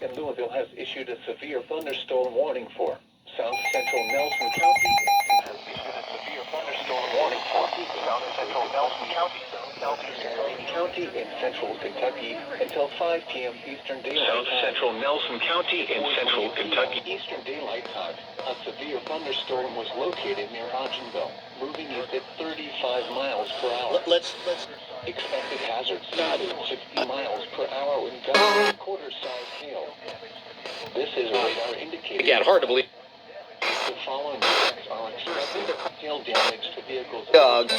in Louisville has issued a severe thunderstorm warning for South Central Nelson County. Has issued a severe thunderstorm warning for South Central Nelson County, Southeastern Lane County, in central Kentucky until 5 p.m. Eastern Daylight Time. South Central Nelson County in central Kentucky. Eastern Daylight Time. A severe thunderstorm was located near Hodgenville, moving east at 35 miles per hour. Let's expected hazards 60 miles per hour with gusts and quarter-size hail. This is radar indicated. Again, hard to believe. The following effects are expected: hail damage to vehicles. Dog.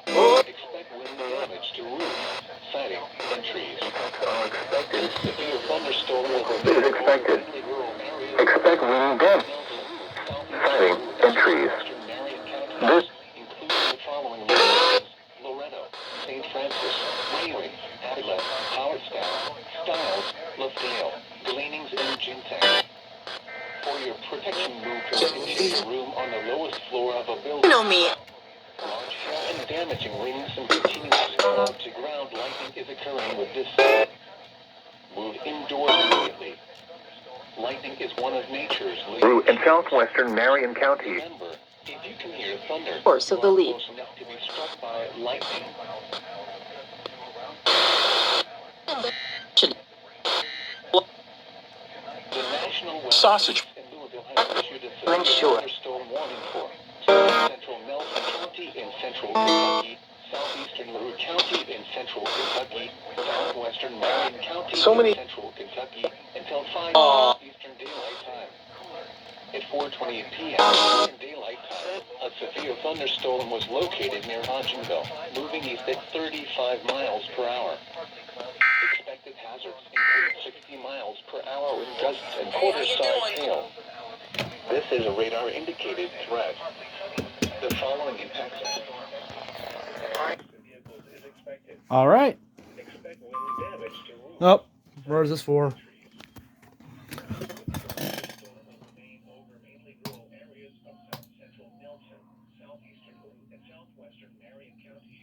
Expect wind damage to roofs, siding, and trees. Expected severe thunderstorm over expected. Expect wind damage, siding, and trees. This includes the following locations: Loretto, St. Francis, Wheeling, Adela, Howardstown, Stiles, Lafayette, Gleanings, and Jintac. For your protection, move to an interior room on the lowest floor of a building. Know me. Large hail and damaging winds and continuous cloud to ground lightning is occurring with this. Move indoors immediately. Lightning is one of nature's leading in southwestern Marion County. Remember, if you can hear thunder, Course of the lead. close enough to be struck by lightning. The National Weather Sausage. in Louisville has issued a severe Sure. thunderstorm warning for South Central Nelson County in central Kentucky, southeastern LaRue County in central Kentucky, southwestern Marion County in central Kentucky until 5 p.m. Eastern Daylight Time. At 4:28 p.m. Eastern Daylight Time, a severe thunderstorm was located near Hodgenville, moving east at 35 miles per hour. Expected hazards include 60 miles per hour with gusts and quarter-size hail. This is a radar-indicated threat. The following impacts. All right. Oh, where is this for?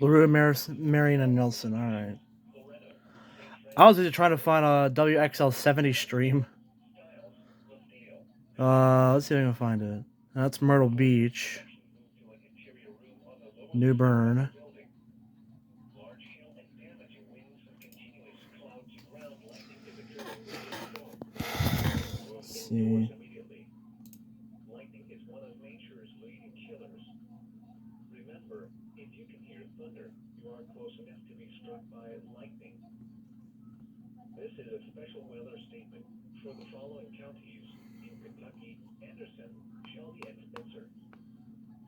LaRue, Marion, and Nelson. All right. I was just trying to find a WXL 70 stream. Let's see if I can find it. That's Myrtle Beach, New Bern. Let's see. Lightning is one of nature's leading killers. Remember, if you can hear thunder, you are close enough to be struck by lightning. This is a special weather statement for the following counties in Kentucky: Anderson, Shelby, and Spencer.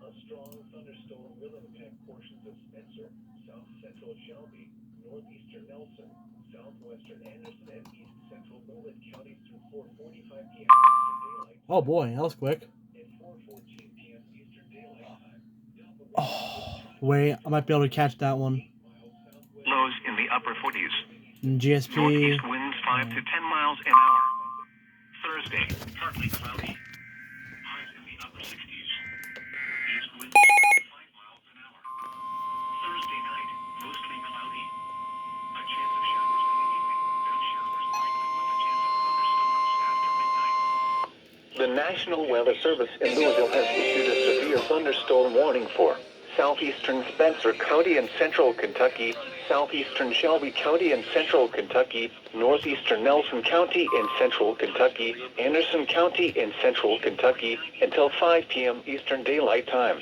A strong thunderstorm will impact portions of Spencer, south central Shelby, northeastern Nelson, southwestern Anderson, and east central Bullitt counties through 4:45 p.m. Eastern Daylight Time. Oh boy, that was quick. At 4:14 p.m. Eastern Daylight Time. Oh, wait, I might be able to catch that one. Lows in the upper 40s. GSP. Northeast winds 5 to 10 miles an hour. Thursday, partly cloudy. Highs in the upper 60s. East winds around 5 miles an hour. Thursday night, mostly cloudy. A chance of showers in the evening. Then showers likely with a chance of thunderstorms after midnight. The National Weather Service in Louisville has issued a severe thunderstorm warning for southeastern Spencer County and central Kentucky, southeastern Shelby County and central Kentucky, northeastern Nelson County in central Kentucky, Anderson County in central Kentucky, until 5 p.m. Eastern Daylight Time.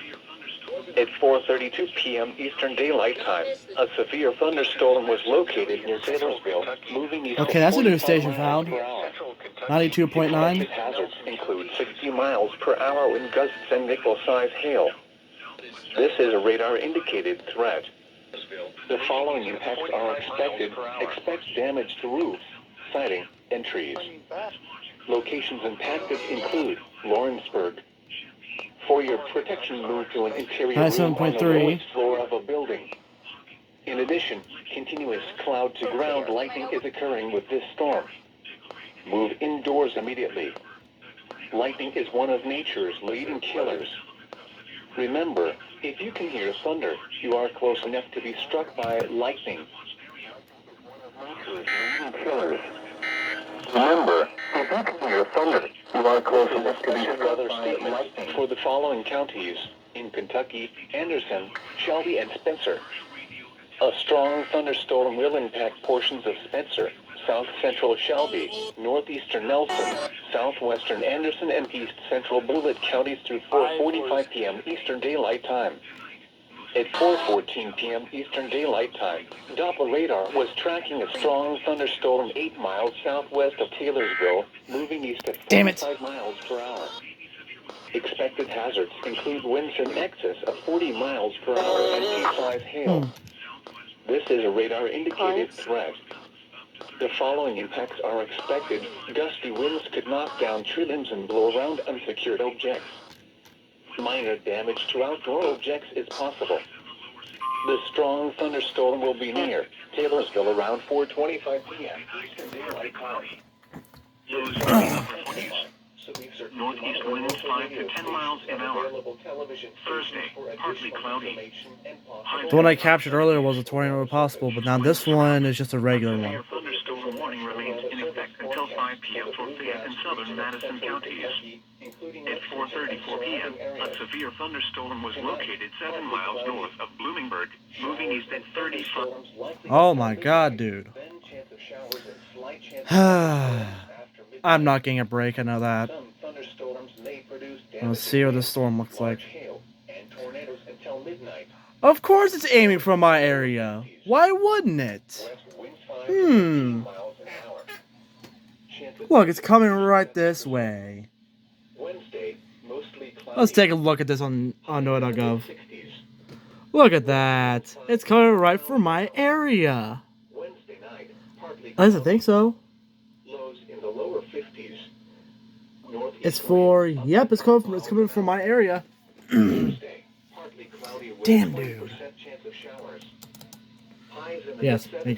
At 4:32 p.m. Eastern Daylight Time, a severe thunderstorm was located near Taylorsville, moving east. Okay, that's a new station found. 92.9. Hazards include 60 miles per hour wind gusts and nickel-sized hail. This is a radar-indicated threat. The following impacts are expected. Expect damage to roofs, siding, and trees. Locations impacted include Lawrenceburg. For your protection, move to an interior room on the lowest floor of a building. In addition, continuous cloud-to-ground lightning is occurring with this storm. Move indoors immediately. Lightning is one of nature's leading killers. Remember, if you can hear thunder, you are close enough to be struck by lightning. Nature's leading killers. Remember, if you can hear thunder, you are close enough to be struck by lightning. For the following counties, in Kentucky, Anderson, Shelby, and Spencer, a strong thunderstorm will impact portions of Spencer, south central Shelby, northeastern Nelson, southwestern Anderson, and east central Bullitt counties through 4:45 p.m. Eastern Daylight Time. At 4:14 p.m. Eastern Daylight Time, Doppler radar was tracking a strong thunderstorm 8 miles southwest of Taylorsville, moving east at 45 miles per hour. Expected hazards include winds in excess of 40 miles per hour and sea-size hail. This is a radar-indicated threat. The following impacts are expected. Gusty winds could knock down tree limbs and blow around unsecured objects. Minor damage to outdoor objects is possible. The strong thunderstorm will be near Taylorsville around 4:25 p.m. Eastern Daylight Time. Northeast winds 5 to 10 miles an hour. Thursday, partly cloudy. The one I captured earlier was a tornado possible, but now this one is just a regular one. Severe thunderstorm warning remains in effect until 5 p.m. for Fayette and southern Madison counties. At 4:34 p.m., a severe thunderstorm was located 7 miles north of Bloomingburg, moving east at 35. Oh my god, dude. I'm not getting a break, I know that. Let's see what the storm looks like. Of course it's aiming for my area. Why wouldn't it? Look, it's coming right this way. Let's take a look at this on NOAA.gov. Look at that. It's coming right for my area. At least I think so. It's for, yep, it's coming from my area. Damn, dude. Yes, my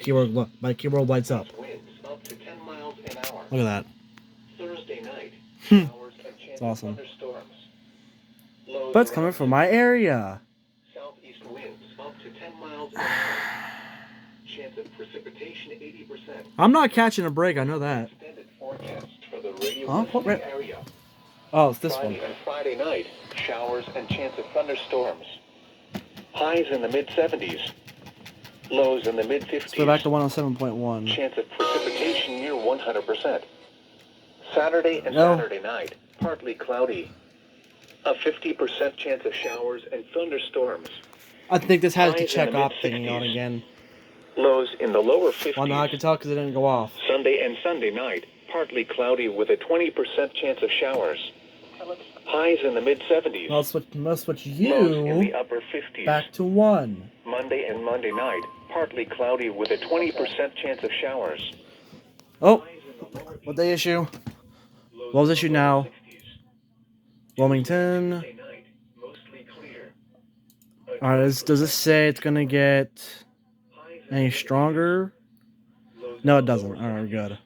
keyboard lights up. Look at that. It's awesome. But it's coming from my area. Southeast winds up to 10 miles an hour. Chance of precipitation 80%. I'm not catching a break, I know that. Huh? What? Area. Oh, it's this one. Friday and Friday night, showers and chance of thunderstorms. Highs in the mid-70s. Lows in the mid-50s. Let's go back to 107.1. Chance of precipitation near 100%. Saturday and Saturday night, partly cloudy. A 50% chance of showers and thunderstorms. I think this has the Highs in check the off mid-60s. thingy on again. Lows in the lower 50s. Well, no, I can tell because it didn't go off. Sunday and Sunday night, partly cloudy with a 20% chance of showers. Highs in the mid-70s. Well, let's switch Lows in the you upper 50s. back to 1. Monday and Monday night, partly cloudy with a 20% chance of showers. Oh, what day issue? What was issue now? Wilmington. Alright, does this say it's gonna get any stronger? No, it doesn't. Alright, good.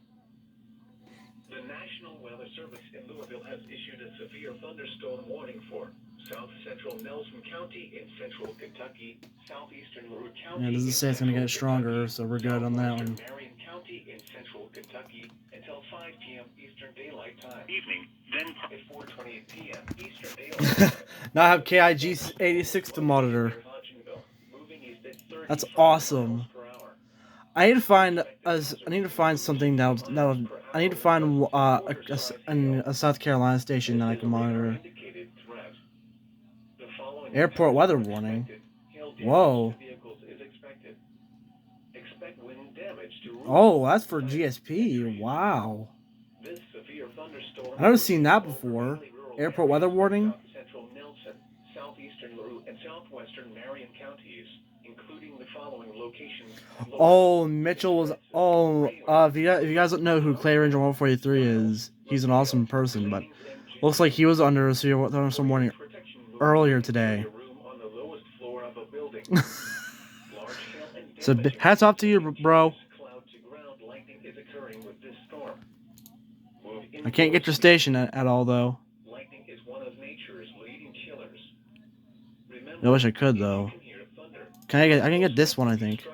The National Weather Service in Louisville has issued a severe thunderstorm warning for south central Nelson County in central Kentucky, southeastern LaRue County. Yeah, it doesn't say it's gonna get stronger, so we're good on that one. Marion County in central Kentucky until 5 p.m. Eastern Daylight Time. Evening, then At 4:28 p.m. Eastern Daylight Time. Now I have KIG 86 to monitor. That's awesome. I need to find something that I need to find a South Carolina station that I can monitor. Airport weather warning. Whoa. Oh, that's for GSP. Wow. I've never seen that before. Airport weather warning. Central Nelson, southeastern LaRue, and southwestern Marion counties, including the following locations. Oh, Mitchell was. Oh, if you guys don't know who Clay Ranger 143 is, he's an awesome person, but looks like he was under a severe thunderstorm warning earlier today. So hats off to you, bro. I can't get your station at all though. I wish I could though. I can get this one, I think.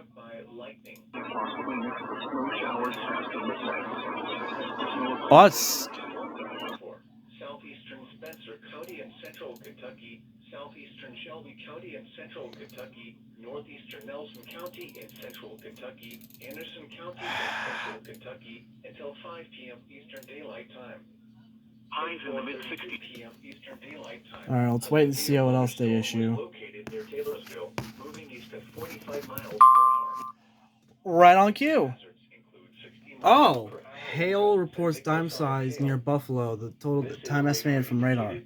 bust. Southeastern Spencer County and Central Kentucky, southeastern Shelby County and Central Kentucky, northeastern Nelson County and Central Kentucky, Anderson County and Central Kentucky, until 5 p.m. Eastern Daylight Time. Highs in the mid-60s. p.m. Eastern Daylight Time. All right, let's wait and see what else they issue. Located near Taylorsville, moving east at 45 miles per hour. Right on cue. Hazards include 60 miles Oh, per hour. hail reports dime size near Buffalo. The total time estimated from radar. The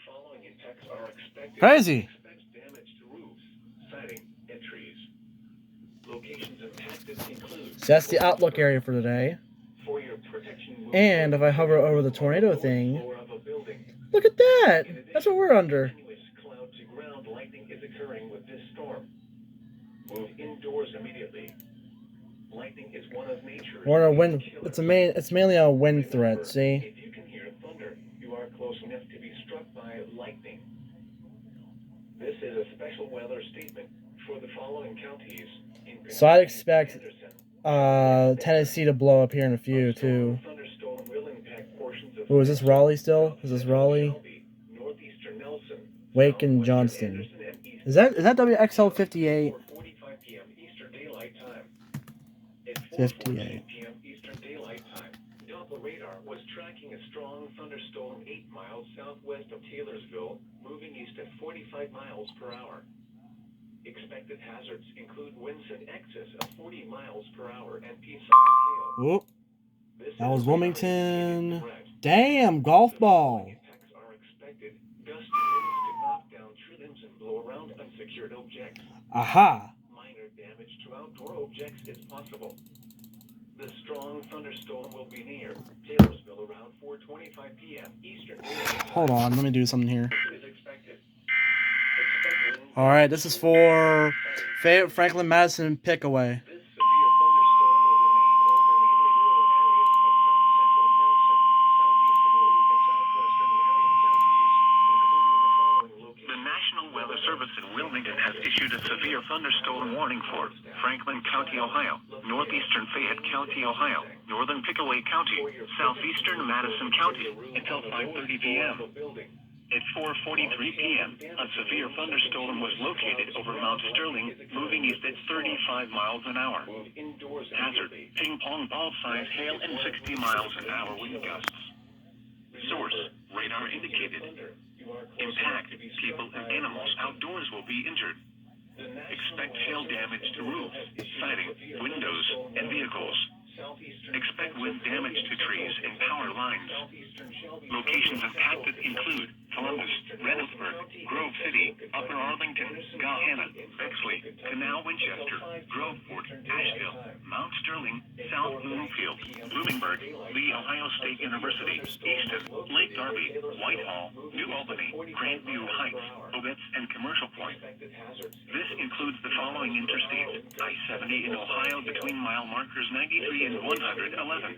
following impacts are expected. Crazy. Expect damage to roofs, siding, and trees. Locations impacted include. So that's the outlook area for today. For your protection, And if I hover over the tornado thing, floor of a building. look at that. That's what we're under. Continuous cloud to ground lightning is occurring with this storm. Move indoors immediately. Lightning is one of nature's. We're on a wind. It's mainly a wind threat. See. If you can hear thunder, you are close enough to be struck by lightning. This is a special weather statement for the following counties. So I'd expect Tennessee to blow up here in a few too. Thunderstorm will impact portions of. Oh, is this Raleigh still? Is this Raleigh? Northeastern Nelson, Wake and Johnston. Is that WXL 58? 45 p.m. Eastern Daylight Time. At 58. 4:14 p.m. Eastern Daylight Time, Doppler radar was tracking a strong thunderstorm 8 miles southwest of Taylorsville, moving east at 45 miles per hour. Expected hazards include winds in excess of 40 miles per hour and pea-sized hail. Whoop. This That is was a Wilmington. threat. Damn, golf ball. Impacts are expected. Gusty winds could knock down tree limbs and blow around unsecured objects. Aha. Minor damage to outdoor objects is possible. The strong thunderstorm will be near Taylorsville around 4:25 p.m. Eastern Daylight Time. Hold on, let me do something here. Is expected. Expect winds. All right, this is for Fayette Franklin Madison Pickaway. This severe thunderstorm will remain over mainly rural areas of south-central Nelson, southeastern Lee, and southwestern Marion counties, including the following locations. The National Weather Service in Wilmington has issued a severe thunderstorm warning for Franklin County, Ohio, northeastern Fayette County, Ohio, northern Pickaway County, southeastern Madison County, until 5:30 p.m. At 4:43 p.m., a severe thunderstorm was located over Mount Sterling, moving east at 35 miles an hour. Move indoors Hazard, immediately. ping-pong ball-size hail and 60 miles an hour wind gusts. Source, radar indicated. Impact, people and animals outdoors will be injured. Expect hail damage to roofs, siding, windows, and vehicles. Expect wind damage to trees and power lines. Locations impacted include Columbus, Reynoldsburg, Grove City, Upper Arlington, Gahanna, Bexley, Canal Winchester, Groveport, Asheville, Mount Sterling, South Bloomfield, Bloomingburg, Lee Ohio State University, Easton, Lake Darby, Whitehall, New Albany, Grandview Heights, Obetz, and Commercial Point. This includes the following interstates: I-70 in Ohio between mile markers 93 and 111.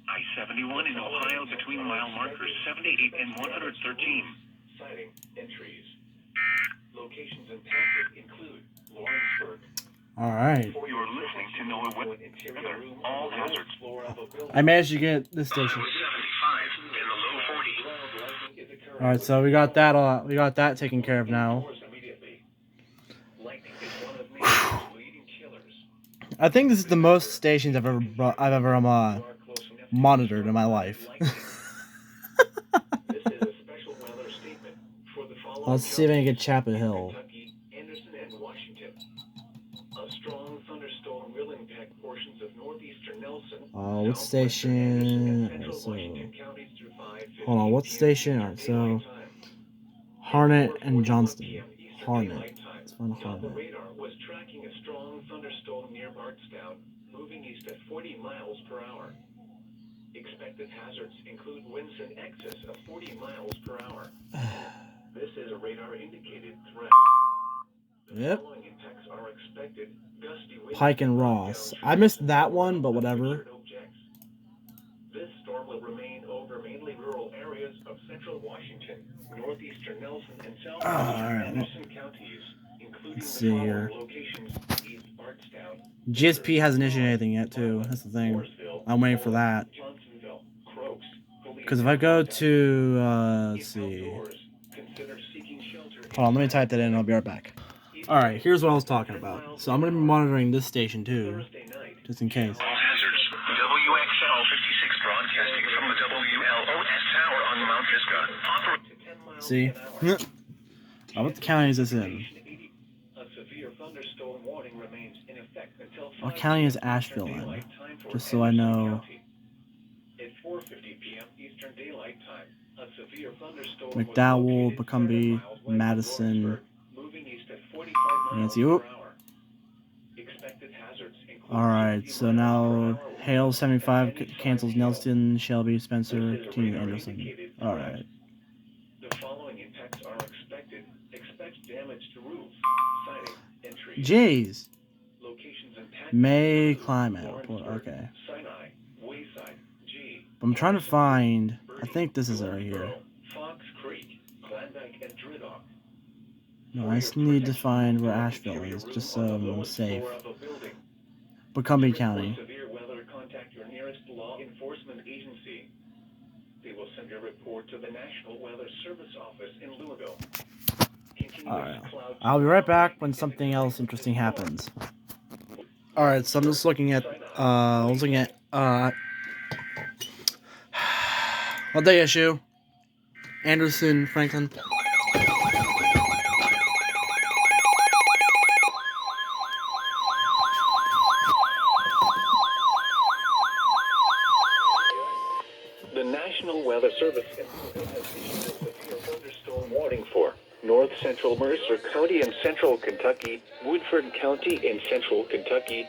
I-71 in Ohio between mile markers 78 and 113. Siding and trees. Locations impacted include Lawrenceburg. All right. You're listening to NOAA Weather. All hazards. I managed to get this station. 75 in the low 40s. All right, so we got that. We got that taken care of now. I think this is the most stations I've ever monitored in my life. Let's see if I can get Chapel Hill. Anderson and Washington. A strong thunderstorm will impact portions of northeastern Nelson. What station? Alright, so hold on, what station? Alright, so Harnett and Johnston. Harnett. Let's find Harnett. The radar was tracking a strong thunderstorm near Bardstown, moving east at 40 miles per hour. Expected hazards include winds in excess of 40 miles per hour. This is a radar-indicated threat. The Yep. following impacts are expected. Gusty winds Pike and Ross. I missed that one, but whatever. This storm will remain over mainly rural areas of central Washington, northeastern Nelson, and southeastern alright. Anderson counties, including Let's the see following here. locations: East Bardstown, GSP hasn't issued anything yet, too. That's the thing. I'm waiting for that. Because if I go to, let's see. Hold on, let me type that in and I'll be right back. Alright, here's what I was talking about. So I'm going to be monitoring this station too, just in case. All hazards. WXL 56 broadcasting from the WLOS tower on Mount Pisgah. See? What the county is this in? What county is Asheville in? Just so I know. McDowell, Bucumbe, Madison, Nancy. Oop. Alright, so now Hale 75 cancels Nelson, Shelby, Spencer, continue Anderson. Alright. The following impacts are expected. Expect damage to roofs, siding, entry. Jeez. Locations and May climate report. Okay. Sinai, Wayside, G. I'm trying to find. I think this is it right here. Fox Creek, Klondike, and Driddock. No, I just need to find where Asheville is, just so I'm safe. Bucumbe County. Severe weather, contact your nearest law enforcement agency. They will send a report to the National Weather Service office in Louisville. Alright. I'll be right back when something else interesting happens. Alright, so I'm just looking at, what day issue? Anderson, Franklin. The National Weather Service has issued a severe thunderstorm warning for North Central Mercer County in Central Kentucky, Woodford County in Central Kentucky,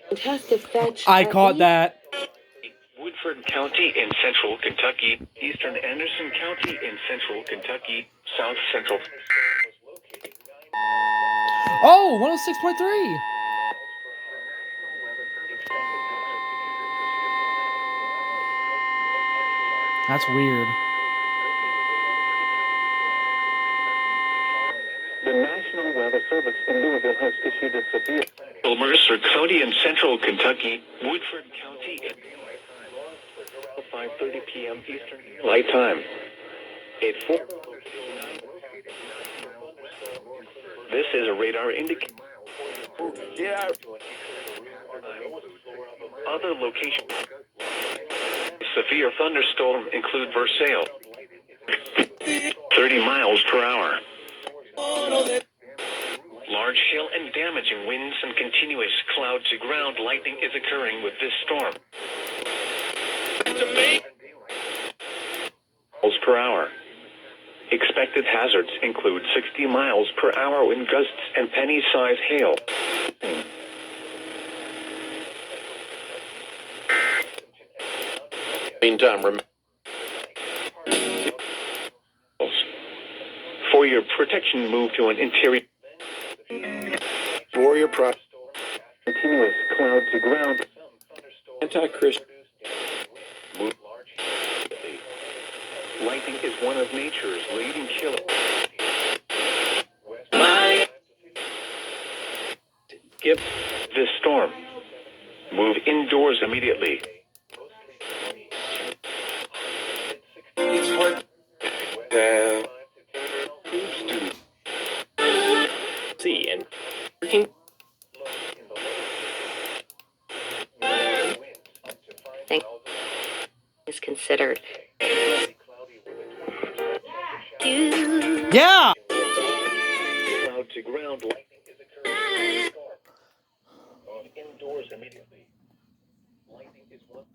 Fantastic fetch. I caught that. Woodford County in Central Kentucky, Eastern Anderson County in Central Kentucky, South Central. Oh, 106.3. That's weird. The National Weather Service in Louisville has issued a severe Mercer County in Central Kentucky, Woodford County at 5:30 p.m. Eastern Daylight Time. This is a radar indicator. Other locations. Severe thunderstorm include Versailles. 30 miles per hour. Large hail and damaging winds and continuous cloud-to-ground lightning is occurring with this storm. Miles per hour. Expected hazards include 60 miles per hour wind gusts and penny-size hail. Meantime, for your protection, move to an interior. Warrior prop. Continuous cloud to ground. Anti-Christian. Lightning is one of nature's leading killers. Give this storm. Move indoors immediately. See and working. Is considered. Yeah. Cloud to ground lightning is occurring. Indoors immediately. Lightning is one.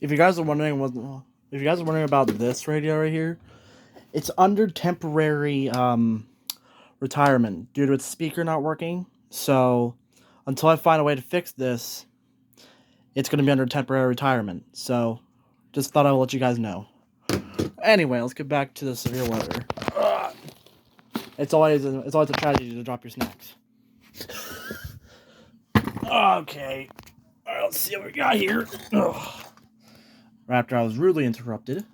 If you guys are wondering about this radio right here, it's under temporary retirement due to its speaker not working. So until I find a way to fix this, it's going to be under temporary retirement. So just thought I would let you guys know. Anyway, let's get back to the severe weather. It's always a tragedy to drop your snacks. Okay. All right, let's see what we got here. Ugh. Right after I was rudely interrupted.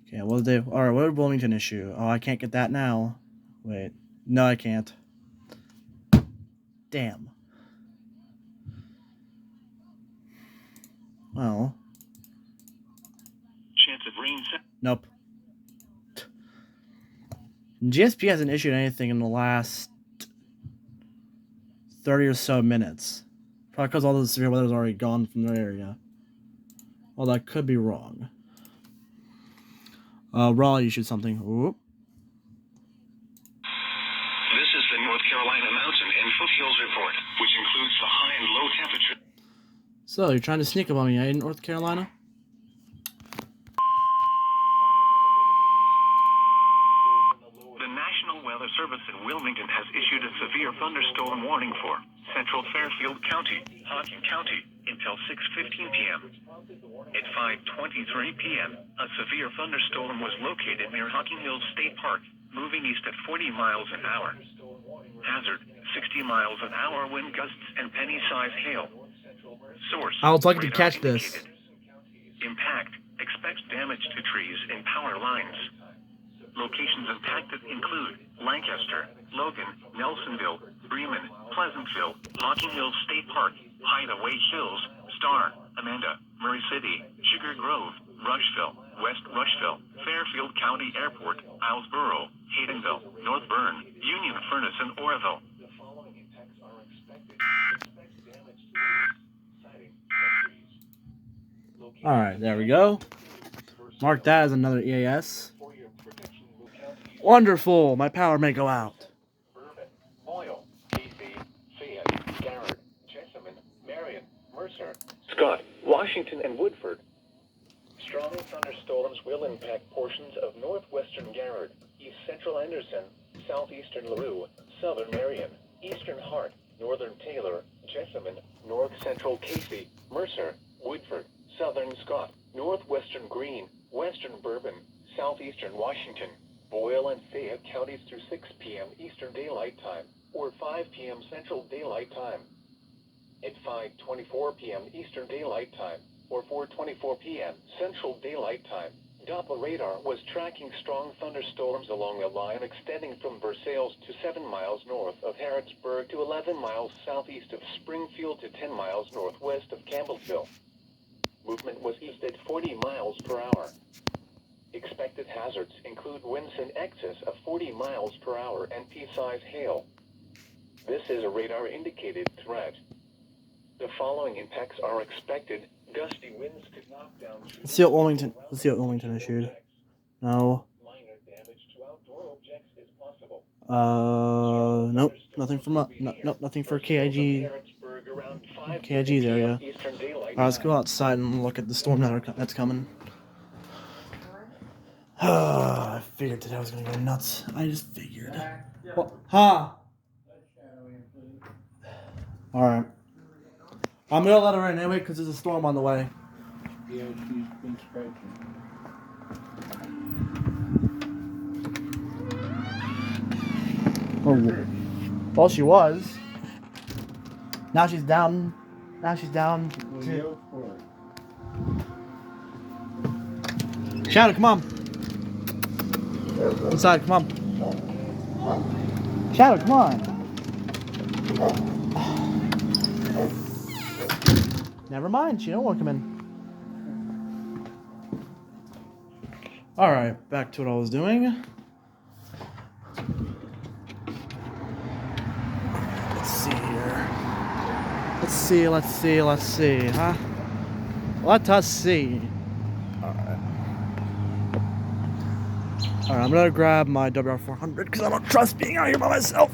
Okay, what did they? All right, what did Wilmington issue? Oh, I can't get that now. Wait, no, I can't. Damn. Well. Chance of rain. Nope. GSP hasn't issued anything in the last 30 or so minutes. Probably because all the severe weather is already gone from their area. Well, that could be wrong. Raleigh issued something. Ooh. This is the North Carolina Mountain and Foothills Report, which includes the high and low temperature. So, you're trying to sneak up on me, eh, in North Carolina? The National Weather Service in Wilmington has issued a severe thunderstorm warning for central Fairfield County, Hocking County, until 6:15 p.m. At 5:23 p.m., a severe thunderstorm was located near Hocking Hills State Park, moving east at 40 miles an hour. Hazard, 60 miles an hour wind gusts and penny-size hail. Source, I would like to radar catch this. indicated. Impact, expect damage to trees and power lines. Locations impacted include Lancaster, Logan, Nelsonville, Bremen, Pleasantville, Hocking Hills State Park, Hideaway Hills, Star, Amanda, Murray City, Sugar Grove, Rushville, West Rushville, Fairfield County Airport, Islesboro, Haydenville, North Bern, Union Furnace, and Oroville. Alright, there we go. Mark that as another EAS. Wonderful! My power may go out. Bourbon, Boyle, Casey, Fayette, Garrett, Jessamine, Marion, Mercer, Scott, Washington, and Woodford. Strong thunderstorms will impact portions of northwestern Garrett, east central Anderson, southeastern LaRue, southern Marion, eastern Hart, northern Taylor, Jessamine, north central Casey, Mercer, Woodford, southern Scott, northwestern Greene, western Bourbon, southeastern Washington, Boyle and Fayette counties through 6 p.m. Eastern Daylight Time, or 5 p.m. Central Daylight Time. At 5:24 p.m. Eastern Daylight Time, or 4:24 p.m. Central Daylight Time, Doppler radar was tracking strong thunderstorms along a line extending from Versailles to 7 miles north of Harrodsburg to 11 miles southeast of Springfield to 10 miles northwest of Campbellsville. Movement was east at 40 miles per hour. Expected hazards include winds in excess of 40 miles per hour and pea-sized hail. This is a radar-indicated threat. The following impacts are expected. Gusty winds could knock down trees. Let's see what Wilmington issued. No. Minor damage to outdoor objects is possible. Nope. Nothing from nothing for KIG. KIG's area. Alright, let's go outside and look at the storm that's coming. I figured today was gonna go nuts. I just figured. Well, Alright. I'm gonna let her in anyway because there's a storm on the way. Yeah, she's been scratching. Oh, well, she was. Now she's down. Now she's down. Go for it. Shadow, come on. Inside, come on. Shadow, come on. Never mind, she don't want to come in. Alright, back to what I was doing. Let's see here. Let's see, huh? Let us see. Alright, I'm gonna grab my WR400 because I don't trust being out here by myself.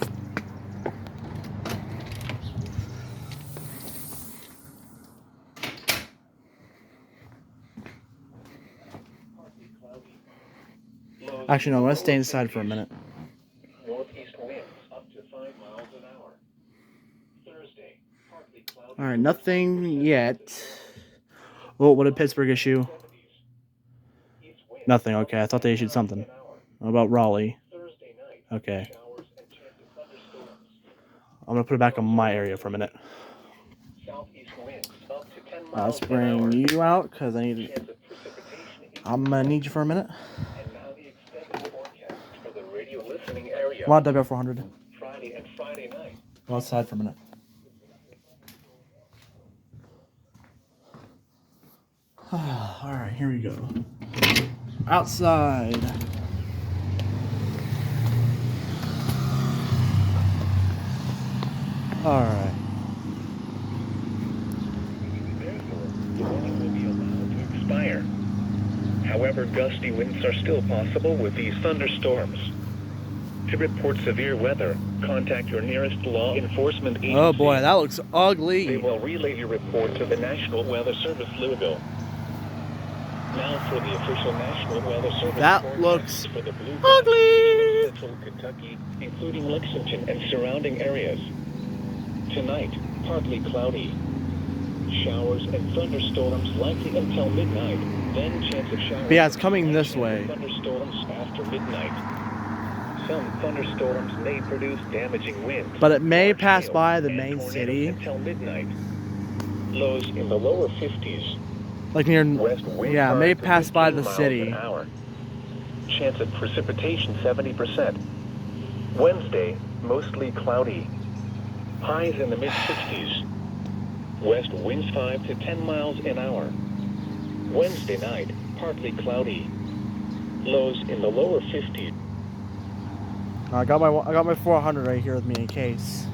Actually, no, I'm gonna stay inside for a minute. Northeast winds up to 5 miles an hour. Thursday, partly cloudy. Alright, nothing yet. Oh, what did Pittsburgh issue? Nothing, okay. I thought they issued something. What about Raleigh? Okay. I'm gonna put it back on my area for a minute. Let's bring you out because I'm gonna need you for a minute. Come on, WR400. Friday and Friday night. Go outside for a minute. Alright, here we go. Outside. Alright. Therefore, the warning will be allowed to expire. However, gusty winds are still possible with these thunderstorms. To report severe weather, contact your nearest law enforcement agency. Oh boy, that looks They ugly. will relay your report to the National Weather Service, Louisville. Now for the official National Weather Service That forecast looks for the Blue ugly. Central Kentucky, including Lexington and surrounding areas. Tonight, partly cloudy. Showers and thunderstorms likely until midnight. Then chance of showers. But yeah, it's coming and this chance of way. Thunderstorms after midnight. Some thunderstorms may produce damaging winds. But it may large pass hail, by the and main tornadoes city. until midnight. Lows in the lower 50s. Like near, West wind yeah, it may 5 to pass by 15 the miles city. an hour. Chance of precipitation 70%. Wednesday, mostly cloudy. Highs in the mid-60s. West winds 5 to 10 miles an hour. Wednesday night, partly cloudy. Lows in the lower 50s. I got my 400 right here with me in case.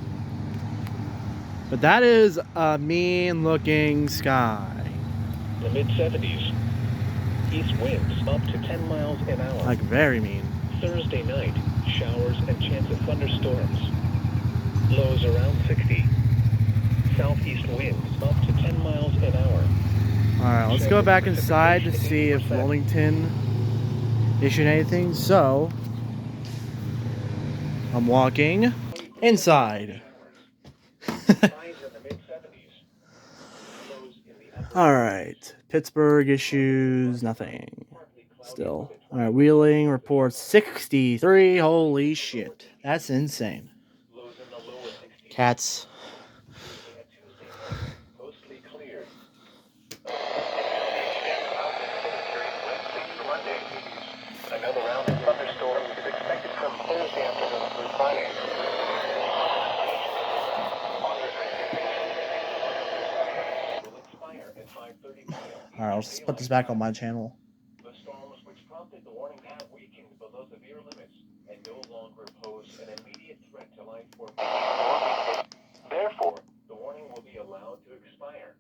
But that is a mean looking sky. The mid-70s. East winds up to 10 miles an hour. Like very mean. Thursday night, showers and chance of thunderstorms. Lows around 60. Southeast winds up to 10 miles an hour. Alright, let's go back inside to see if Wilmington issued anything. So, I'm walking inside. Alright, Pittsburgh issues nothing. Still. Alright, Wheeling reports 63. Holy shit. That's insane. Cats. Mostly clear. Another round of thunderstorms is expected from Thursday afternoon through Friday. Will expire at 5:30 p.m. Alright, let's just put this back on my channel. The storms which prompted the warning have weakened below severe limits and no longer pose an immediate threat to life or property. Therefore, the warning will be allowed to expire.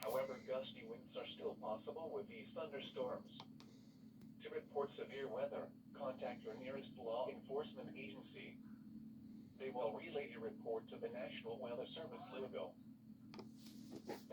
However, gusty winds are still possible with these thunderstorms. To report severe weather, contact your nearest law enforcement agency. They will relay your report to the National Weather Service, Louisville.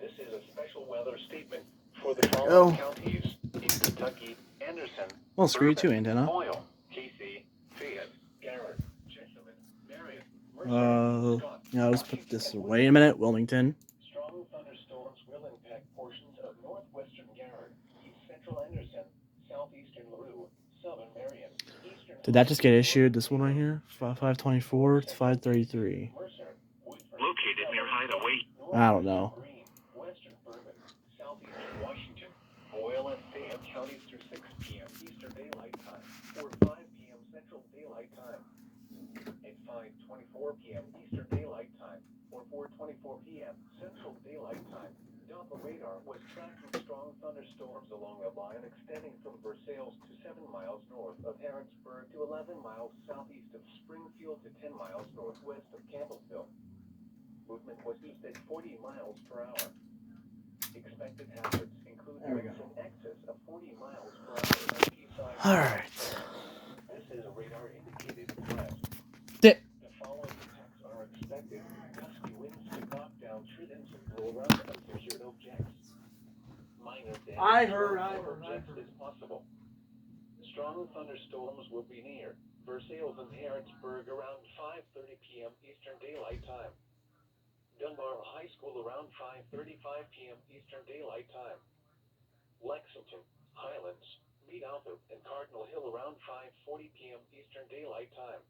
This is a special weather statement for the following counties in Kentucky: Anderson, Well, screw you too, Bourbon, antenna. Boyle, Casey, Fayette, Garrett, Jessamine, Marion, Mercer, Scott, Yeah, let's put this away in a minute. Wilmington. Strong thunderstorms will impact portions of northwestern Garrett, east central Anderson, southeastern LaRue, southern Marion, eastern. Did that just get issued? This one right here? 524 to 533. Located near Hideaway. I don't know. Green, western Bourbon, southeastern Washington, Boyle and Fayette counties through 6 p.m. Eastern Daylight Time, or 5 p.m. Central Daylight Time. At 5:24 p.m. Eastern Daylight Time, or 4:24 p.m. Central Daylight Time, Doppler radar was tracking strong thunderstorms along a line extending from Versailles to 7 miles north of Harrodsburg to 11 miles southeast of Springfield to 10 miles northwest of Campbellsville. Movement was east at 40 miles per hour. Expected hazards include winds in excess of 40 miles per hour on P-side. Alright. This is a radar indicated threat. The following attacks are expected. Gusty winds could knock down trims and blow around unsecured objects. Minor damage I heard. objects is possible. Strong thunderstorms will be near Versailles and Harrodsburg around 5:30 p.m. Eastern Daylight Time. Dunbar High School around 5:35 p.m. Eastern Daylight Time. Lexington, Highlands, Mead Althorp, and Cardinal Hill around 5:40 p.m. Eastern Daylight Time.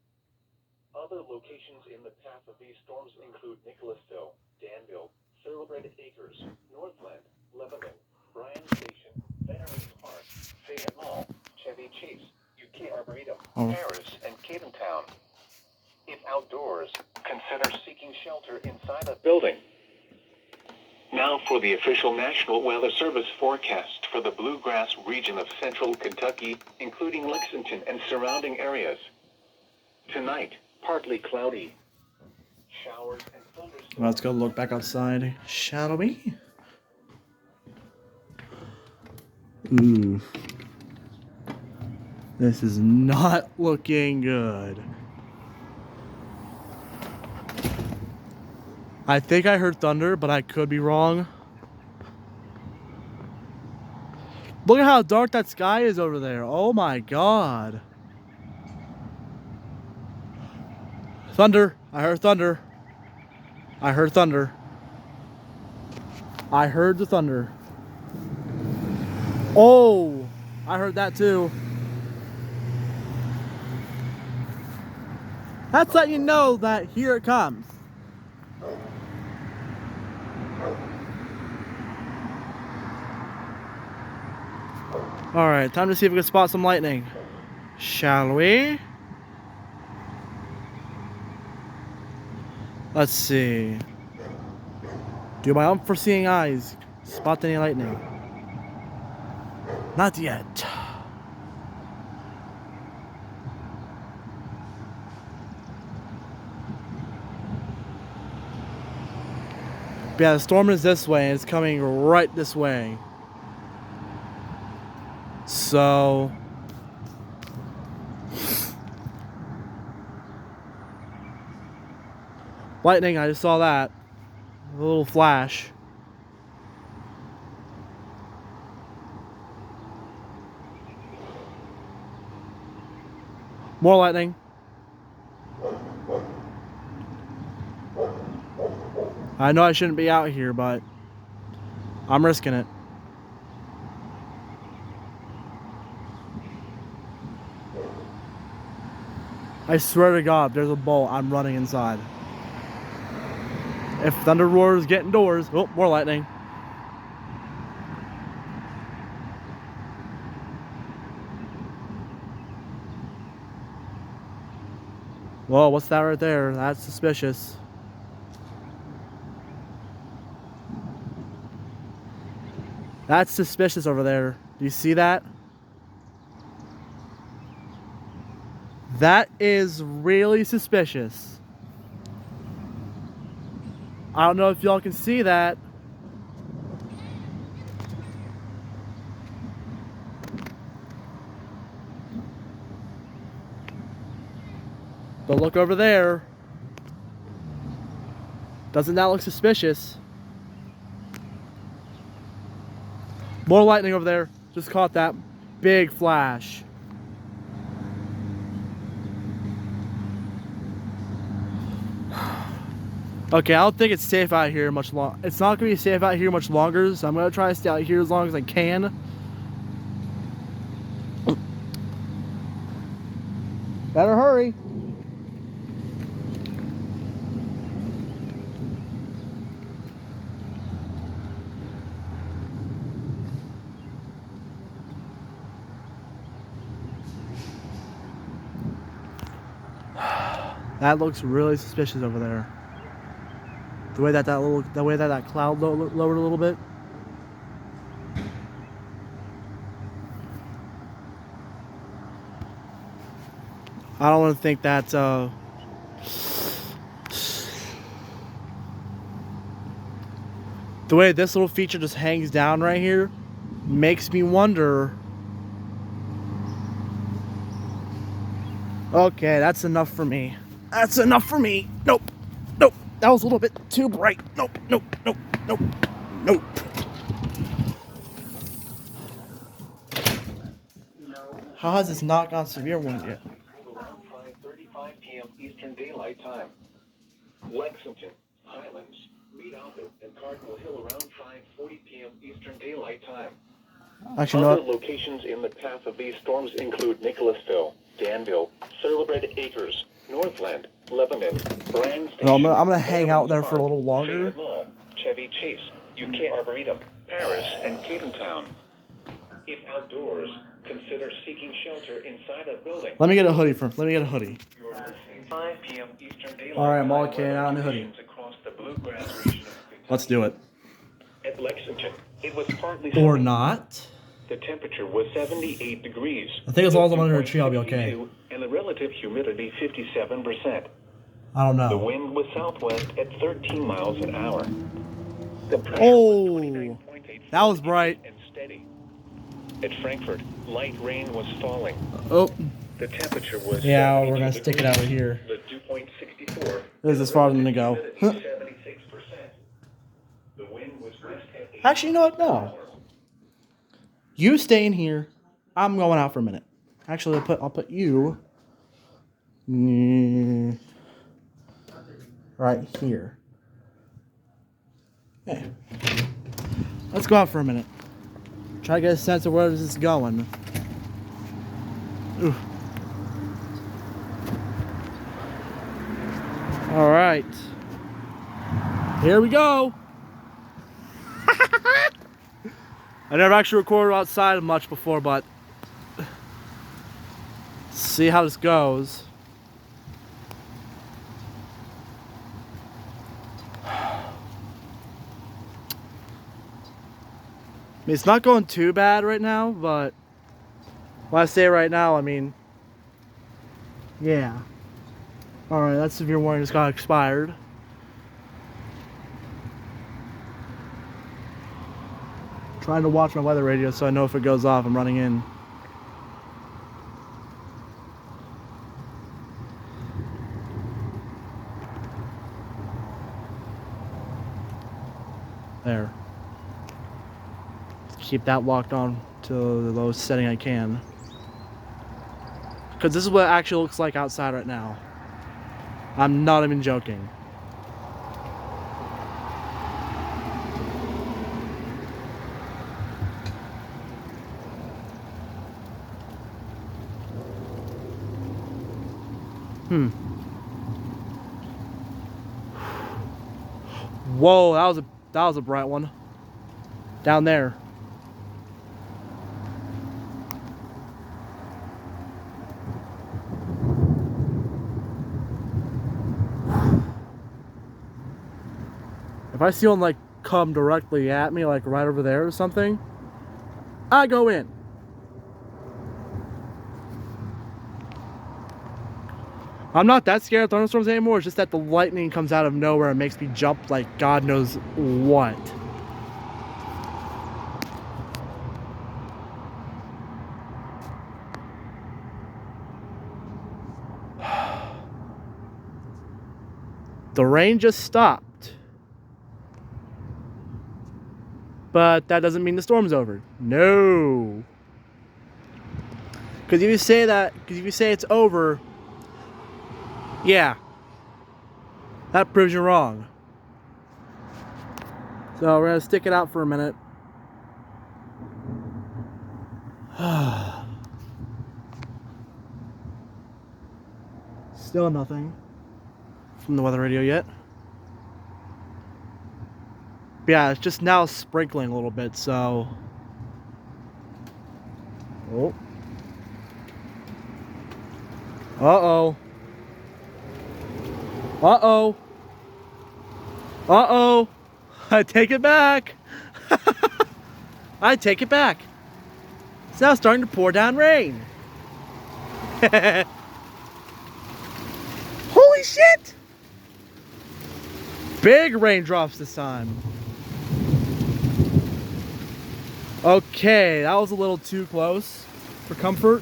Other locations in the path of these storms include Nicholasville, Danville, Thoroughbred Acres, Northland, Lebanon, Bryan Station, Veterans Park, Fayette Mall, Chevy Chase, UK Arboretum, Paris, and Cadentown. If outdoors, consider seeking shelter inside a building. Now for the official National Weather Service forecast for the Bluegrass region of central Kentucky, including Lexington and surrounding areas. Tonight, partly cloudy. Showers and thunderstorms. Let's go look back outside, shall we? Ooh. This is not looking good. I think I heard thunder, but I could be wrong. Look at how dark that sky is over there. Oh my god. Thunder. I heard thunder. I heard thunder. I heard the thunder. Oh, I heard that too. That's letting you know that here it comes. Alright, time to see if we can spot some lightning. Shall we? Let's see. Do my unforeseeing eyes spot any lightning? Not yet. But yeah, the storm is this way and it's coming right this way. So lightning, I just saw that. A little flash. More lightning. I know I shouldn't be out here, but I'm risking it. I swear to God, if there's a bolt, I'm running inside. If thunder roars, get indoors. Oh, more lightning. Whoa, what's that right there? That's suspicious. That's suspicious over there. Do you see that? That is really suspicious. I don't know if y'all can see that. But look over there. Doesn't that look suspicious? More lightning over there. Just caught that big flash. Okay, I don't think it's safe out here much long. It's not gonna be safe out here much longer, so I'm gonna try to stay out here as long as I can. Better hurry. That looks really suspicious over there. The way that that cloud lowered a little bit. I don't want to think that the way this little feature just hangs down right here makes me wonder. Okay, that's enough for me. That's enough for me. Nope. Nope. That was a little bit too bright. Nope. Nope. Nope. Nope. Nope. How has this not gone severe wind yet? Around 5:35 p.m. Eastern Daylight Time. Lexington, Highlands, Mead Auburn, and Cardinal Hill around 5:40 p.m. Eastern Daylight Time. Actually, Other no. locations in the path of these storms include Nicholasville, Danville, Thoroughbred Acres, Northland, Lebanon, Brand Station, No, I'm gonna hang out there for a little longer. Fayette Mall, Chevy Chase, UK Arboretum, Paris, and Cadentown. If outdoors, consider seeking shelter inside a building. Let me get a hoodie first. Let me get a hoodie. 5 p.m. Eastern Daylight All right, I'm all Time okay out in the hoodie. across the Bluegrass region of Kentucky. Let's do it. At Lexington, it was partly Or sunny. not. The temperature was 78 degrees. I think as long as I'm under a tree, I'll be okay. And the relative humidity 57%. I don't The know. wind was southwest at 13 miles an hour. The pressure Oh, was 29.8 that was bright. and steady. At Frankfurt, light rain was falling. Oh, The temperature was yeah, we're 72 gonna stick it out right degrees. here. The dew point 64. This is as far as I'm gonna go. Huh. 76%. The wind was west at 8. Actually, you know what? No. You stay in here. I'm going out for a minute. Actually, I'll put you right here. Okay. Let's go out for a minute. Try to get a sense of where this is going. Ooh. All right. Here we go. I never actually recorded outside much before, but see how this goes. I mean, it's not going too bad right now, but when I say right now, I mean, yeah. Alright, that severe warning just got expired. Trying to watch my weather radio so I know if it goes off, I'm running in. There. Keep that locked on to the lowest setting I can. Because this is what it actually looks like outside right now. I'm not even joking. Whoa, that was a bright one. Down there. If I see one like come directly at me, like right over there or something, I go in. I'm not that scared of thunderstorms anymore. It's just that the lightning comes out of nowhere and makes me jump like God knows what. The rain just stopped. But that doesn't mean the storm's over. No. Because if you say it's over, yeah, that proves you're wrong. So we're gonna stick it out for a minute. Still nothing from the weather radio yet. But yeah, it's just now sprinkling a little bit, so. Oh. Uh-oh. Uh-oh. Uh-oh. I take it back. I take it back. It's now starting to pour down rain. Holy shit! Big raindrops this time. Okay, that was a little too close for comfort.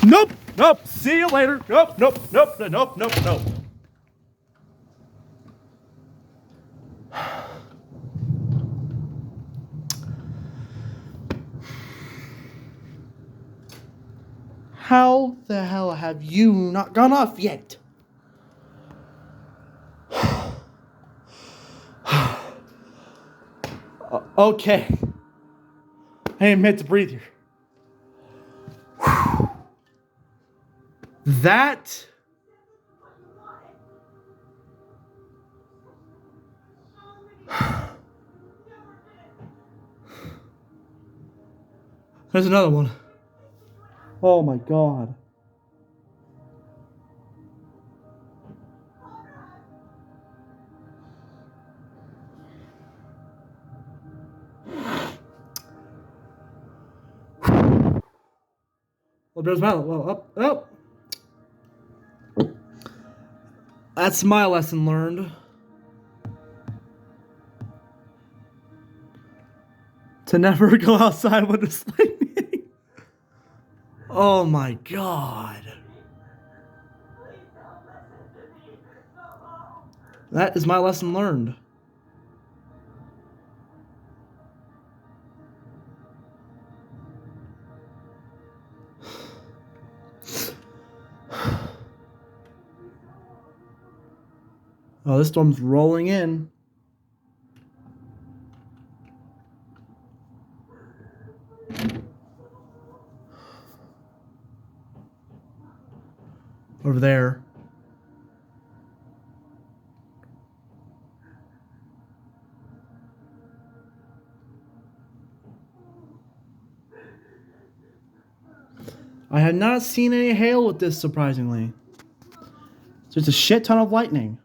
Nope, nope, see you later. Nope, nope, nope, nope, nope, nope. How the hell have you not gone off yet? Okay. I ain't meant to breathe here. That there's another one. Oh my God. Oh, there's my well up. Oh, that's my lesson learned. To never go outside when it's lightning. Oh my god. That is my lesson learned. Oh, this storm's rolling in. Over there. I had not seen any hail with this, surprisingly. Just a shit ton of lightning.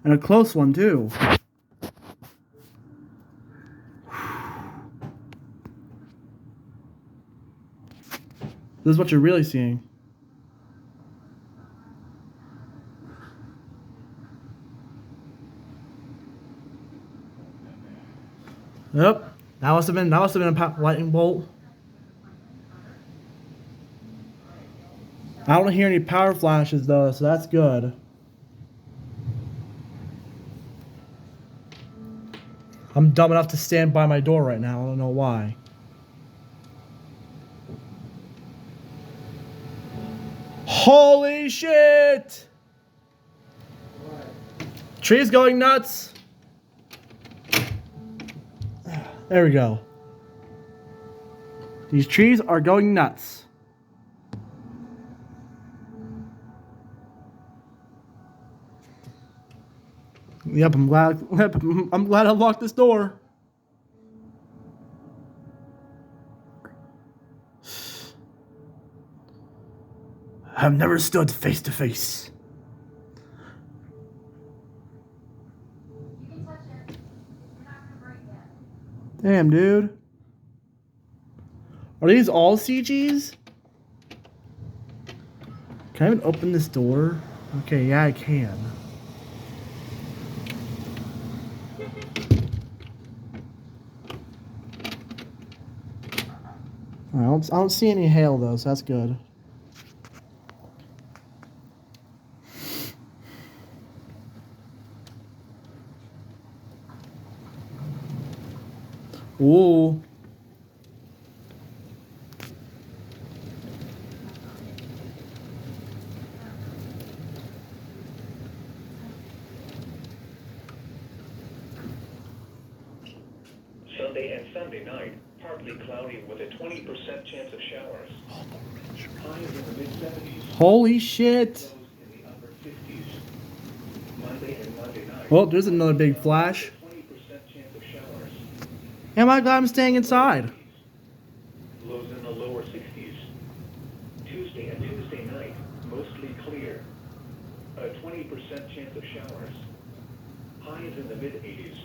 And a close one, too. This is what you're really seeing. Yep. That must have been a lightning bolt. I don't hear any power flashes though, so that's good. I'm dumb enough to stand by my door right now. I don't know why. Holy shit! Tree's going nuts. There we go. These trees are going nuts. Yep, I'm glad I locked this door. I've never stood face to face. Damn, dude. Are these all CGs? Can I even open this door? Okay, yeah, I can. I don't see any hail though, so that's good. Ooh. Sunday and Sunday night, partly cloudy with a 20% chance of showers. Highs in the mid-70s. Holy shit. Lows in the upper 50s. Monday and Monday night. Oh, there's another big flash. 20% chance of showers. Am I glad I'm staying inside? Lows in the lower 60s. Tuesday and Tuesday night, mostly clear. A 20% chance of showers. Highs in the mid-80s.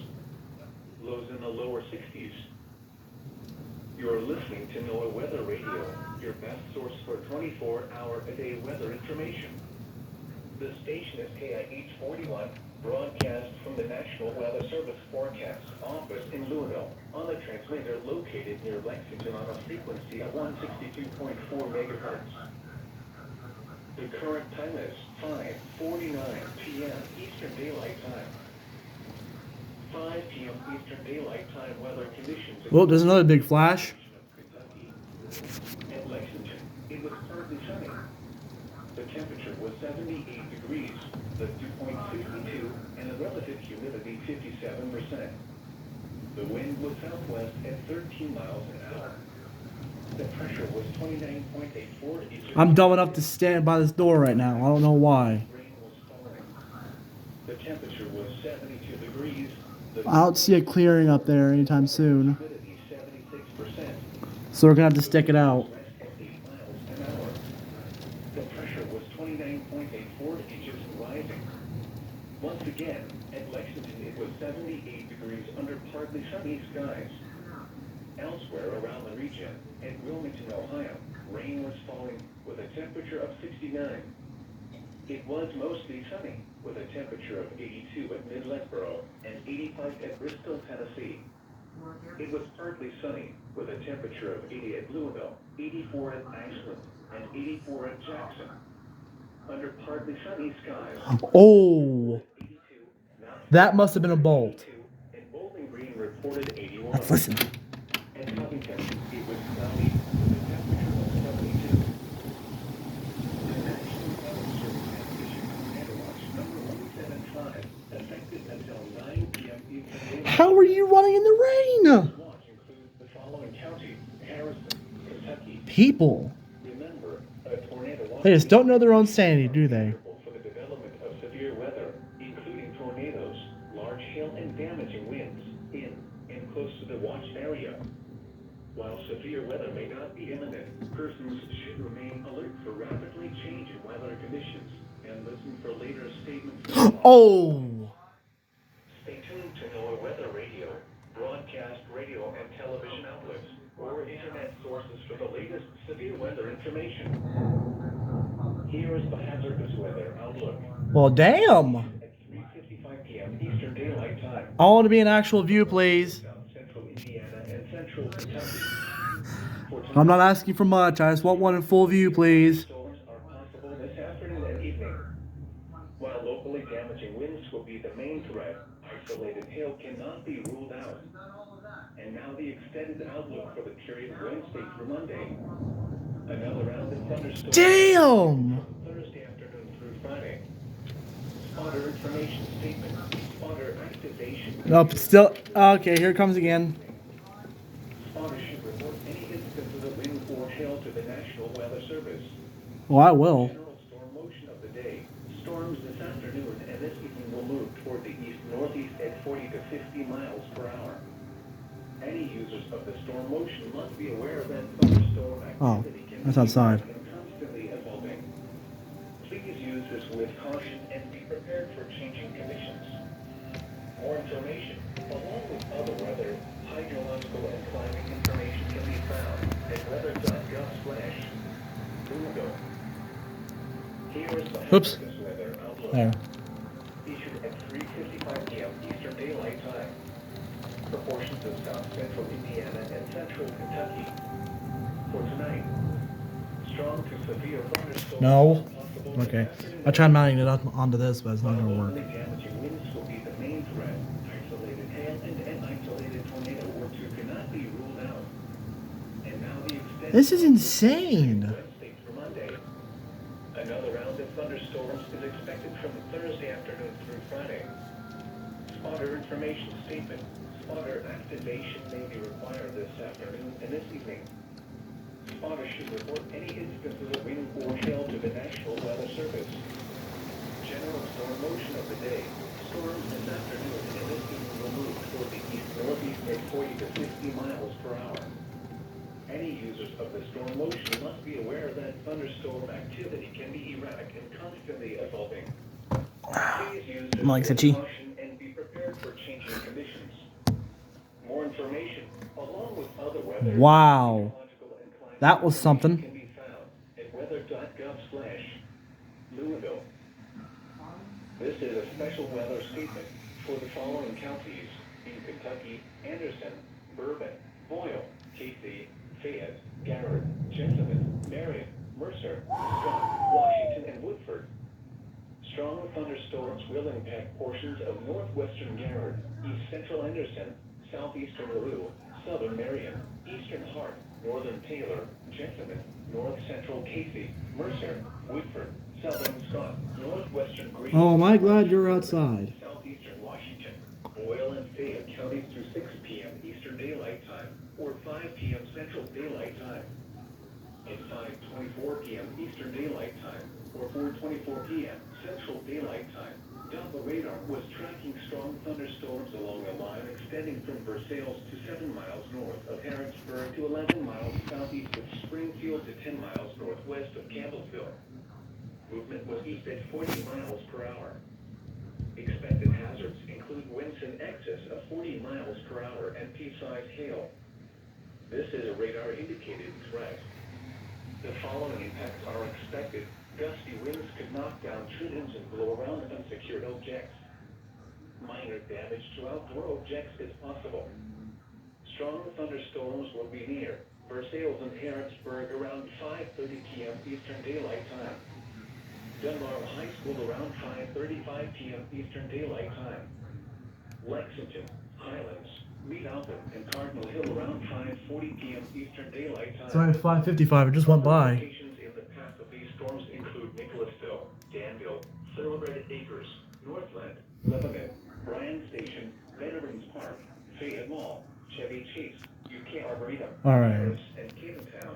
Lows in the lower 60s. You're listening to NOAA Weather Radio, your best source for 24-hour-a-day weather information. The station is KIH 41, broadcast from the National Weather Service Forecast Office in Louisville, on the transmitter located near Lexington on a frequency of 162.4 megahertz. The current time is 5:49 p.m. Eastern Daylight Time. 5 p.m. Eastern Daylight Time weather conditions. Well, there's another big flash. At Lexington, it was partly sunny. The temperature was 78 degrees, the dew point 62, and the relative humidity 57%. The wind was southwest at 13 miles an hour. The pressure was 29.84 inches. I'm dumb enough to stand by this door right now. I don't know why. Rain was falling. The temperature was 72 degrees. The I don't see it clearing up there anytime soon. humidity 76%. So we're gonna have to stick it out. West at 8 miles an hour. The pressure was 29.84 inches rising. Once again, at Lexington, it was 78 degrees under partly sunny skies. Elsewhere around the region, in Wilmington, Ohio, rain was falling with a temperature of 69. It was mostly sunny with a temperature of 82 at Mid-Leadboro and 85 at Bristol, Tennessee. It was partly sunny with a temperature of 80 at Louisville, 84 at Ashland, and 84 at Jackson. Under partly sunny skies. Oh, that must have been a bolt. And Bowling Green reported 81. Let's listen. In Covington, it was cloudy with a temperature of 72. The National Weather Service has issued Tornado Watch number 175, effective until 9 p.m. Eastern. How are you running in the rain? Watch includes the following counties: Harrison, Kentucky. People, Remember, a tornado watch they just don't know their own sanity, do they? for the development of severe weather, including tornadoes, large hail, and damaging winds in and close to the watch area. While severe weather may not be imminent, persons should remain alert for rapidly changing weather conditions and listen for later statements. Oh, Stay tuned to NOAA Weather Radio, broadcast radio and television outlets, or internet sources for the latest severe weather information. Here is the hazardous weather outlook. well, damn. At 3:55 p.m. Eastern Daylight Time. I want to be an actual view, please. South Central Indiana and Central Kentucky. For I'm not tonight, asking for much. I just want one in full view, please. storms are possible this afternoon and evening. While locally damaging winds will be the main threat, isolated hail cannot be ruled out. And now the extended outlook for the period Wednesday through Monday. Another round of thunderstorms. Damn. Thursday afternoon through Friday. Spotter information statement. Spotter activation. Nope, still. Okay, here it comes again. Spotter should report any instances of wind or hail to the National Weather Service. Well, I will. General storm motion of the day. Storms this afternoon and this evening will move toward the east-northeast at 40 to 50 miles per hour. Any users of the storm motion must be aware that thunderstorm activity can that's be outside. and constantly evolving. Please use this with caution and be prepared for changing conditions. More information, along with other weather, hydrological and climate information can be found at weather.gov/Louisville. Here is the Oops. hazardous weather outlook. There. Issued at 3:55 p.m. Eastern Daylight Time. Proportions of South Central Indiana and Central Kentucky. For tonight, strong to severe thunderstorms No. are possible this Okay. afternoon. I tried mounting it up onto this, but it's not gonna work. Locally damaging winds will be the main threat. Isolated hail and an isolated tornado or two cannot be ruled out. And now the extent This is insane. Wednesday through Monday. Another round of thunderstorms is expected from Thursday afternoon through Friday. Spotter information statement. Spotter activation may be required this afternoon and this evening. Spotter should report any instances of wind or hail to the National Weather Service. General storm motion of the day. Storms this afternoon and this evening will move toward the east-northeast at 40 to 50 miles per hour. Any users of the storm motion must be aware that thunderstorm activity can be erratic and constantly evolving. Please use this Mike's with itchy. caution and be prepared for changing conditions. More information, along with other weather, Wow. hydrological and climate That was something. can be found at weather.gov/Louisville. This is a special weather statement for the following counties in Kentucky: Anderson, Bourbon, Boyle, Casey, Fayette, Garrett, Jessamine, Marion, Mercer, Scott, Washington, and Woodford. Strong thunderstorms will impact portions of northwestern Garrett, east central Anderson, southeastern LaRue, southern Marion, eastern Hart, northern Taylor, Jessamine, north central Casey, Mercer, Woodford, southern Scott, northwestern Greene. Oh, am I glad you're outside? Southeastern Washington, Boyle and Fayette counties through 6 p.m. Eastern Daylight Time or 5 p.m. Central Daylight Time. At 5:24 p.m. Eastern Daylight Time or 4:24 p.m. Central Daylight Time, Doppler radar was tracking strong thunderstorms along a line extending from Versailles to 7 miles north of Harrodsburg to 11 miles southeast of Springfield to 10 miles northwest of Campbellsville. Movement was east at 40 miles per hour. Expected hazards include winds in excess of 40 miles per hour and pea-sized hail. This is a radar-indicated threat. The following impacts are expected. Gusty winds could knock down trees and blow around unsecured objects. Minor damage to outdoor objects is possible. Strong thunderstorms will be near Versailles and Harrodsburg around 5:30 p.m. Eastern Daylight Time. Dunbar High School around 5:35 p.m. Eastern Daylight Time. Lexington, Highlands, Mead Alpin, and Cardinal Hill around 5:40 p.m. Eastern Daylight Time. Sorry, 5:55. It just went by. Locations in the path of these storms include Nicholasville, Danville, Thoroughbred Acres, Northland, Lebanon, Bryan Station, Veterans Park, Fayette Mall, Chevy Chase, UK Arboretum, Alright. Paris, and Cadentown.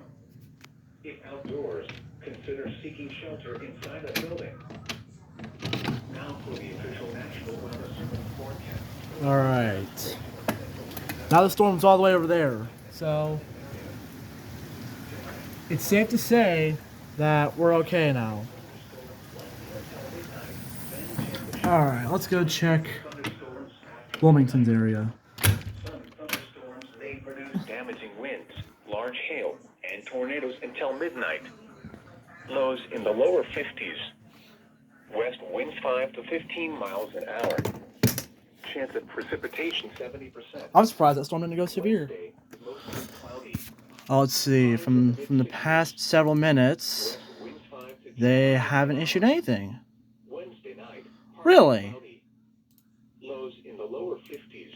If outdoors, consider seeking shelter inside a building. Now for the official National Weather Service forecast. Alright. Now the storm's all the way over there. So, it's safe to say that we're okay now. Alright, let's go check Wilmington's area. Some thunderstorms may produce damaging winds, large hail, and tornadoes until midnight. Lows in the lower 50s. West winds 5 to 15 miles an hour. Chance of precipitation 70%. I'm surprised that storm didn't go severe. Wednesday, mostly cloudy. Oh, let's see. From the past several minutes, West winds 5 to 10 they miles an haven't hour. issued anything. Wednesday night. Really? Cloudy. Lows in the lower 50s.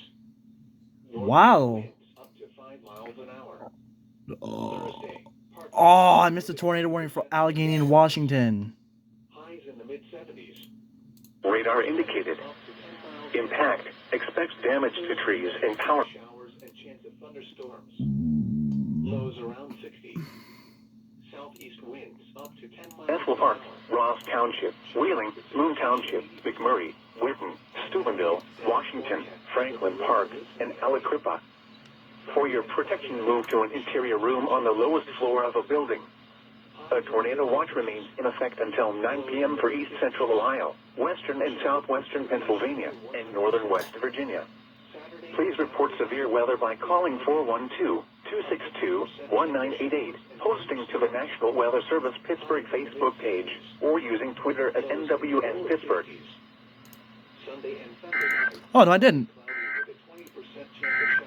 Wow. Winds up to 5 miles an hour. Thursday. Partly Oh, I missed a tornado warning for Allegheny and Washington. highs in the mid-70s. Radar indicated. Up to 10 miles Impact. Expects damage to trees and power. showers and chance of thunderstorms. Lows around 60. Southeast winds up to 10 miles Bethel an Park, hour. Ross Township, Wheeling, Moon Township, McMurray, Whitten, Steubenville, Washington, Franklin Park, and Aliquippa. For your protection, move to an interior room on the lowest floor of a building. A tornado watch remains in effect until 9 p.m. for east central Ohio, western and southwestern Pennsylvania, and northern West Virginia. Please report severe weather by calling 412-262-1988, posting to the National Weather Service Pittsburgh Facebook page, or using Twitter at NWN Pittsburgh. Sunday and Sunday night, Oh, no, I didn't. cloudy with a 20% chance of showers.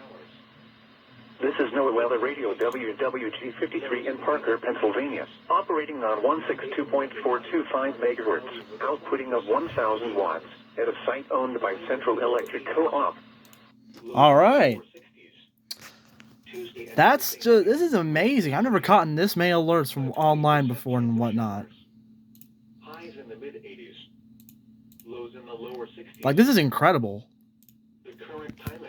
This is NOAA Weather Radio WWG-53 in Parker, Pennsylvania, operating on 162.425 megahertz, outputting of 1,000 watts, at a site owned by Central Electric Co-op. All right. Tuesday and That's Thursday, just, this is amazing. I've never gotten this many alerts from online before and whatnot. highs in the mid-80s. Lows in the lower 60s. Like, this is incredible.